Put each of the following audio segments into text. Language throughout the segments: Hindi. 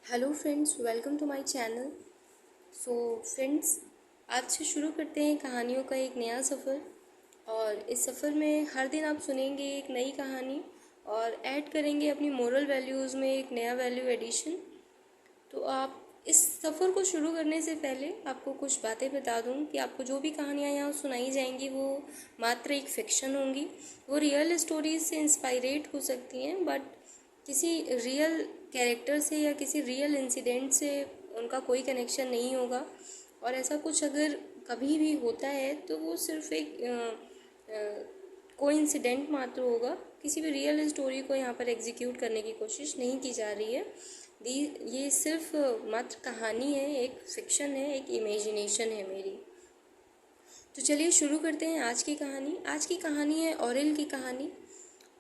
Hello friends, welcome to my channel. So friends, आज से शुरू करते हैं कहानियों का एक नया सफ़र। और इस सफ़र में हर दिन आप सुनेंगे एक नई कहानी और ऐड करेंगे अपनी मोरल वैल्यूज़ में एक नया वैल्यू एडिशन। तो आप इस सफ़र को शुरू करने से पहले आपको कुछ बातें बता दूं कि आपको जो भी कहानियाँ यहाँ सुनाई जाएंगी वो मात्र एक फिक्शन होंगी। वो रियल स्टोरीज से इंस्पायरेट हो सकती हैं, बट किसी रियल कैरेक्टर से या किसी रियल इंसिडेंट से उनका कोई कनेक्शन नहीं होगा। और ऐसा कुछ अगर कभी भी होता है तो वो सिर्फ एक कोइंसिडेंट मात्र होगा। किसी भी रियल स्टोरी को यहाँ पर एग्जीक्यूट करने की कोशिश नहीं की जा रही है। ये सिर्फ मात्र कहानी है, एक फिक्शन है, एक इमेजिनेशन है मेरी। तो चलिए शुरू करते हैं आज की कहानी। आज की कहानी है ऑरिल की कहानी।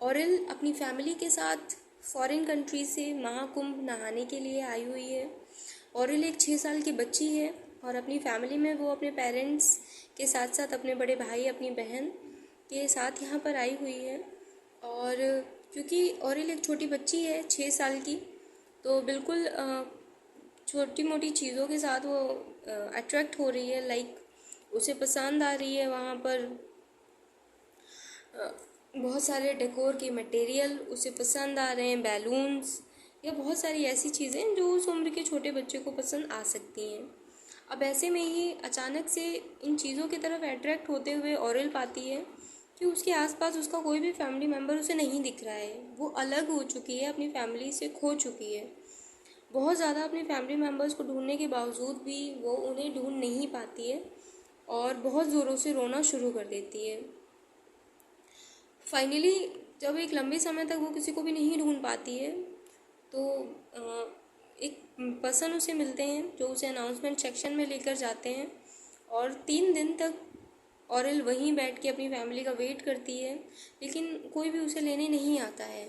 ऑरिल अपनी फैमिली के साथ फॉरेन कंट्री से महाकुंभ नहाने के लिए आई हुई है। ऑरिल एक 6 साल की बच्ची है और अपनी फैमिली में वो अपने पेरेंट्स के साथ साथ अपने बड़े भाई, अपनी बहन के साथ यहाँ पर आई हुई है। और क्योंकि ऑरिल एक छोटी बच्ची है 6 साल की, तो बिल्कुल छोटी मोटी चीज़ों के साथ वो अट्रैक्ट हो रही है। लाइक उसे पसंद आ रही है वहाँ पर बहुत सारे डेकोर के मटेरियल उसे पसंद आ रहे हैं, बैलून्स या बहुत सारी ऐसी चीज़ें जो उस उम्र के छोटे बच्चे को पसंद आ सकती हैं। अब ऐसे में ही अचानक से इन चीज़ों की तरफ अट्रैक्ट होते हुए ऑरिल पाती है कि उसके आसपास उसका कोई भी फैमिली मेम्बर उसे नहीं दिख रहा है। वो अलग हो चुकी है, अपनी फैमिली से खो चुकी है। बहुत ज़्यादा अपनी फैमिली मेम्बर्स को ढूंढने के बावजूद भी वो उन्हें ढूंढ नहीं पाती है और बहुत ज़ोरों से रोना शुरू कर देती है। फाइनली जब एक लंबे समय तक वो किसी को भी नहीं ढूंढ पाती है तो एक पर्सन उसे मिलते हैं जो उसे अनाउंसमेंट सेक्शन में लेकर जाते हैं। और 3 दिन तक ऑरिल वहीं बैठ के अपनी फैमिली का वेट करती है, लेकिन कोई भी उसे लेने नहीं आता है।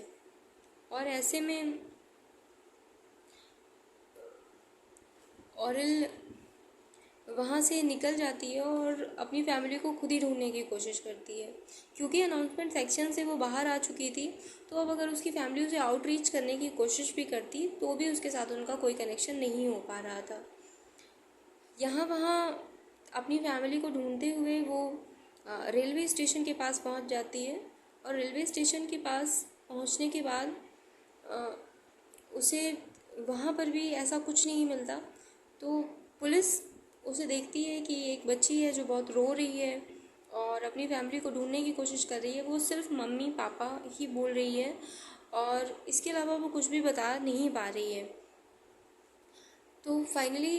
और ऐसे में ऑरिल वहाँ से निकल जाती है और अपनी फैमिली को खुद ही ढूंढने की कोशिश करती है। क्योंकि अनाउंसमेंट सेक्शन से वो बाहर आ चुकी थी, तो अब अगर उसकी फैमिली उसे आउटरीच करने की कोशिश भी करती तो भी उसके साथ उनका कोई कनेक्शन नहीं हो पा रहा था। यहाँ वहाँ अपनी फैमिली को ढूंढते हुए वो रेलवे स्टेशन के पास पहुँच जाती है। और रेलवे स्टेशन के पास पहुँचने के बाद उसे वहाँ पर भी ऐसा कुछ नहीं मिलता। तो पुलिस उसे देखती है कि एक बच्ची है जो बहुत रो रही है और अपनी फैमिली को ढूंढने की कोशिश कर रही है। वो सिर्फ मम्मी पापा ही बोल रही है और इसके अलावा वो कुछ भी बता नहीं पा रही है। तो फाइनली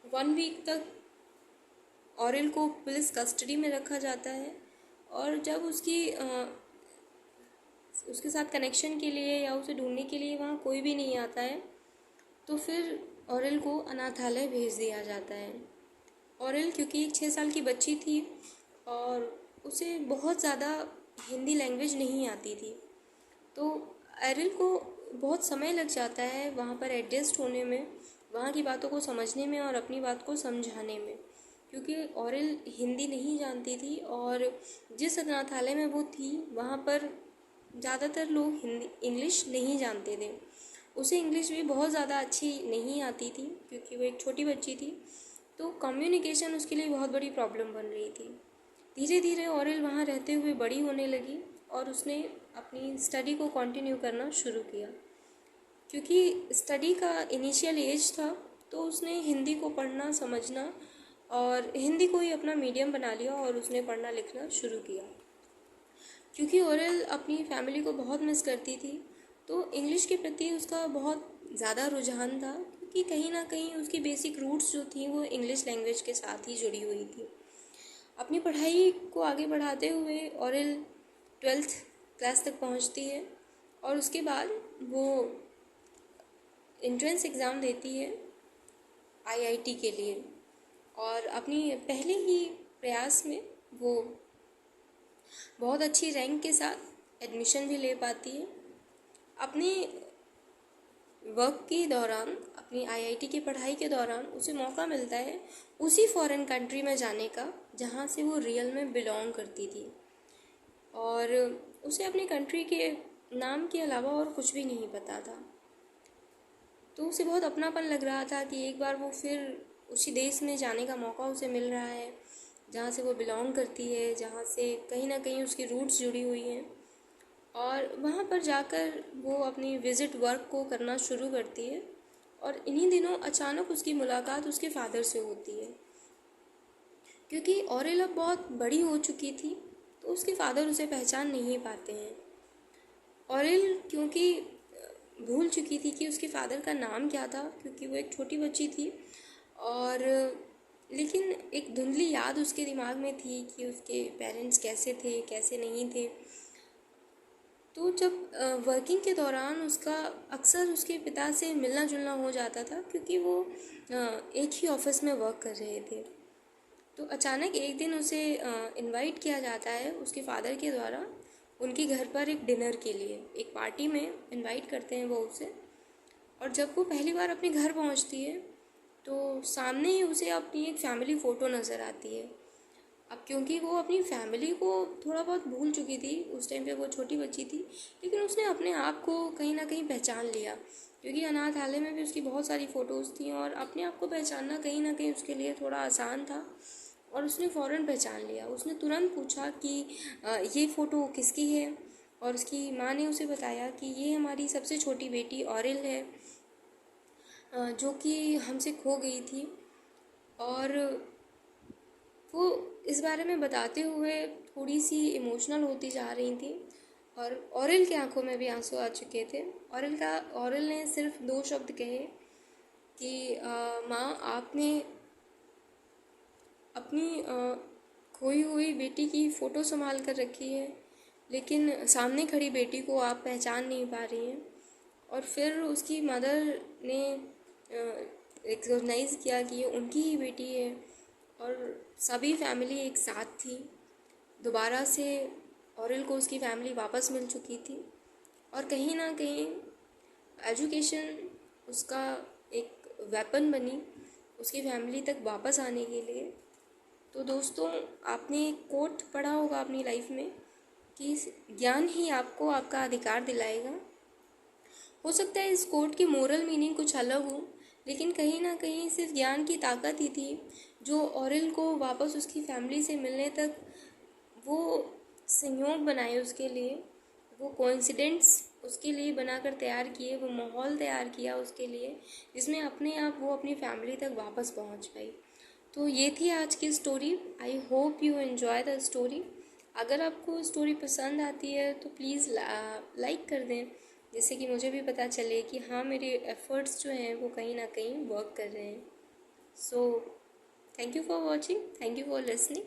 1 वीक तक ऑरिल को पुलिस कस्टडी में रखा जाता है। और जब उसके साथ कनेक्शन के लिए या उसे ढूंढने के लिए वहाँ कोई भी नहीं आता है, तो फिर ऑरिल को अनाथालय भेज दिया जाता है। ऑरिल क्योंकि एक 6 साल की बच्ची थी और उसे बहुत ज़्यादा हिंदी लैंग्वेज नहीं आती थी, तो एरिल को बहुत समय लग जाता है वहाँ पर एडजस्ट होने में, वहाँ की बातों को समझने में और अपनी बात को समझाने में। क्योंकि ऑरिल हिंदी नहीं जानती थी और जिस अनाथालय में वो थी वहाँ पर ज़्यादातर लोग हिंदी इंग्लिश नहीं जानते थे। उसे इंग्लिश भी बहुत ज़्यादा अच्छी नहीं आती थी क्योंकि वो एक छोटी बच्ची थी, तो कम्युनिकेशन उसके लिए बहुत बड़ी प्रॉब्लम बन रही थी। धीरे धीरे ऑरिल वहाँ रहते हुए बड़ी होने लगी और उसने अपनी स्टडी को कंटिन्यू करना शुरू किया। क्योंकि स्टडी का इनिशियल एज था, तो उसने हिंदी को पढ़ना समझना और हिंदी को ही अपना मीडियम बना लिया और उसने पढ़ना लिखना शुरू किया। क्योंकि ऑरिल अपनी फैमिली को बहुत मिस करती थी, तो इंग्लिश के प्रति उसका बहुत ज़्यादा रुझान था, क्योंकि कहीं ना कहीं उसकी बेसिक रूट्स जो थी वो इंग्लिश लैंग्वेज के साथ ही जुड़ी हुई थी। अपनी पढ़ाई को आगे बढ़ाते हुए ऑरिल 12th क्लास तक पहुंचती है और उसके बाद वो एंट्रेंस एग्ज़ाम देती है आईआईटी के लिए। और अपनी पहले ही प्रयास में वो बहुत अच्छी रैंक के साथ एडमिशन भी ले पाती है। अपने वर्क के दौरान, अपनी आईआईटी की पढ़ाई के दौरान उसे मौका मिलता है उसी फॉरेन कंट्री में जाने का जहाँ से वो रियल में बिलोंग करती थी। और उसे अपनी कंट्री के नाम के अलावा और कुछ भी नहीं पता था। तो उसे बहुत अपनापन लग रहा था कि एक बार वो फिर उसी देश में जाने का मौका उसे मिल रहा है जहाँ से वो बिलोंग करती है, जहाँ से कहीं ना कहीं उसकी रूट्स जुड़ी हुई हैं। और वहाँ पर जाकर वो अपनी विज़िट वर्क को करना शुरू करती है। और इन्हीं दिनों अचानक उसकी मुलाकात उसके फादर से होती है। क्योंकि ऑरेल अब बहुत बड़ी हो चुकी थी तो उसके फादर उसे पहचान नहीं पाते हैं। ऑरेल क्योंकि भूल चुकी थी कि उसके फादर का नाम क्या था, क्योंकि वो एक छोटी बच्ची थी। और लेकिन एक धुंधली याद उसके दिमाग में थी कि उसके पेरेंट्स कैसे थे, कैसे नहीं थे। तो जब वर्किंग के दौरान उसका अक्सर उसके पिता से मिलना जुलना हो जाता था, क्योंकि वो एक ही ऑफिस में वर्क कर रहे थे। तो अचानक एक दिन उसे इनवाइट किया जाता है उसके फादर के द्वारा उनके घर पर एक डिनर के लिए, एक पार्टी में इनवाइट करते हैं वो उसे। और जब वो पहली बार अपने घर पहुंचती है तो सामने ही उसे अपनी एक फैमिली फ़ोटो नज़र आती है। अब क्योंकि वो अपनी फैमिली को थोड़ा बहुत भूल चुकी थी, उस टाइम पे वो छोटी बच्ची थी, लेकिन उसने अपने आप को कहीं ना कहीं पहचान लिया, क्योंकि अनाथालय में भी उसकी बहुत सारी फ़ोटोज़ थी और अपने आप को पहचानना कहीं ना कहीं उसके लिए थोड़ा आसान था। और उसने फ़ौरन पहचान लिया। उसने तुरंत पूछा कि ये फ़ोटो किसकी है। और उसकी माँ ने उसे बताया कि ये हमारी सबसे छोटी बेटी ऑरिल है, जो कि हमसे खो गई थी। और वो इस बारे में बताते हुए थोड़ी सी इमोशनल होती जा रही थी और ऑरिल की आंखों में भी आंसू आ चुके थे। ऑरिल ने सिर्फ 2 शब्द कहे कि माँ, आपने अपनी खोई हुई बेटी की फ़ोटो संभाल कर रखी है, लेकिन सामने खड़ी बेटी को आप पहचान नहीं पा रही हैं। और फिर उसकी मदर ने रिकॉग्नाइज़ किया कि ये उनकी ही बेटी है और सभी फैमिली एक साथ थी। दोबारा से ऑरिल को उसकी फैमिली वापस मिल चुकी थी और कहीं ना कहीं एजुकेशन उसका एक वेपन बनी उसकी फैमिली तक वापस आने के लिए। तो दोस्तों, आपने एक कोट पढ़ा होगा अपनी लाइफ में कि ज्ञान ही आपको आपका अधिकार दिलाएगा। हो सकता है इस कोट की मोरल मीनिंग कुछ अलग हो, लेकिन कहीं ना कहीं सिर्फ ज्ञान की ताकत ही थी जो ऑरिल को वापस उसकी फैमिली से मिलने तक वो संयोग बनाए उसके लिए, वो कोइंसिडेंट्स उसके लिए बनाकर तैयार किए, वो माहौल तैयार किया उसके लिए जिसमें अपने आप वो अपनी फैमिली तक वापस पहुंच पाई। तो ये थी आज की story. I hope you enjoy the story. अगर आपको स्टोरी पसंद आती है तो प्लीज़ लाइक कर दें, जिससे कि मुझे भी पता चले कि हाँ, मेरे एफ़र्ट्स जो हैं वो कहीं ना कहीं वर्क कर रहे हैं। So thank you for watching, thank you for listening.